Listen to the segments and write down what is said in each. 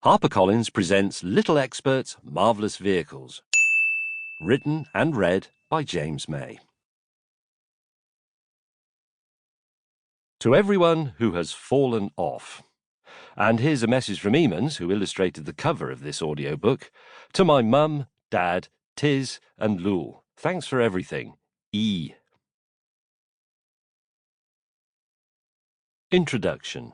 HarperCollins presents Little Experts, Marvellous Vehicles. Written and read by James May. To everyone who has fallen off. And here's a message from Eamons, who illustrated the cover of this audiobook. To my mum, dad, Tiz and Lul. Thanks for everything. E. Introduction.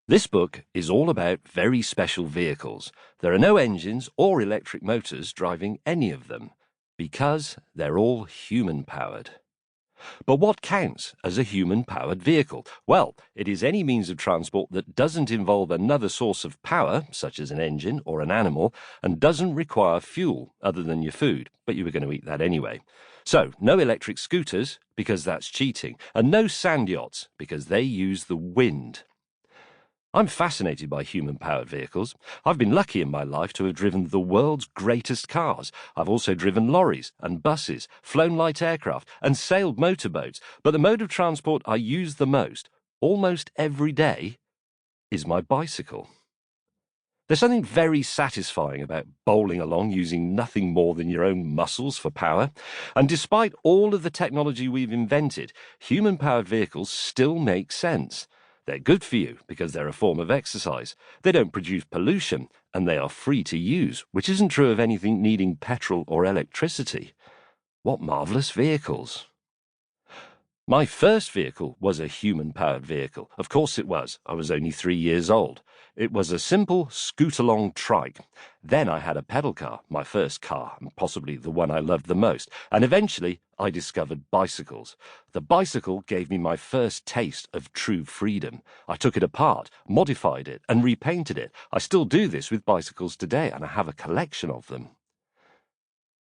This book is all about very special vehicles. There are no engines or electric motors driving any of them, because they're all human-powered. But what counts as a human-powered vehicle? Well, it is any means of transport that doesn't involve another source of power, such as an engine or an animal, and doesn't require fuel other than your food, but you were going to eat that anyway. So, no electric scooters, because that's cheating, and no sand yachts, because they use the wind. I'm fascinated by human-powered vehicles. I've been lucky in my life to have driven the world's greatest cars. I've also driven lorries and buses, flown light aircraft, and sailed motorboats. But the mode of transport I use the most, almost every day, is my bicycle. There's something very satisfying about bowling along using nothing more than your own muscles for power. And despite all of the technology we've invented, human-powered vehicles still make sense. They're good for you because they're a form of exercise. They don't produce pollution, and they are free to use, which isn't true of anything needing petrol or electricity. What marvellous vehicles! My first vehicle was a human-powered vehicle. Of course it was. I was only 3 years old. It was a simple scoot-along trike. Then I had a pedal car, my first car, and possibly the one I loved the most. And eventually I discovered bicycles. The bicycle gave me my first taste of true freedom. I took it apart, modified it, and repainted it. I still do this with bicycles today, and I have a collection of them.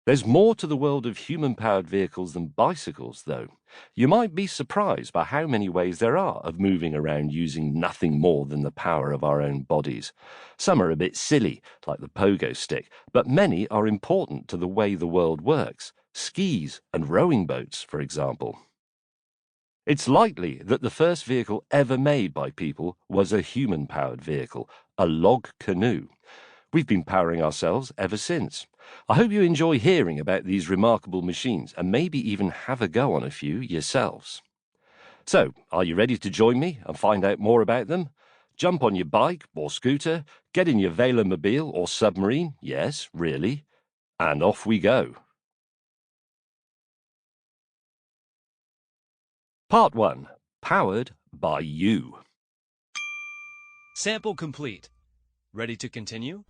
There's more to the world of human-powered vehicles than bicycles, though. You might be surprised by how many ways there are of moving around using nothing more than the power of our own bodies. Some are a bit silly, like the pogo stick, but many are important to the way the world works. Skis and rowing boats, for example. It's likely that the first vehicle ever made by people was a human-powered vehicle, a log canoe. We've been powering ourselves ever since. I hope you enjoy hearing about these remarkable machines and maybe even have a go on a few yourselves. So, are you ready to join me and find out more about them? Jump on your bike or scooter, get in your velomobile or submarine, yes, really, and off we go. Part 1. Powered by you. Sample complete. Ready to continue?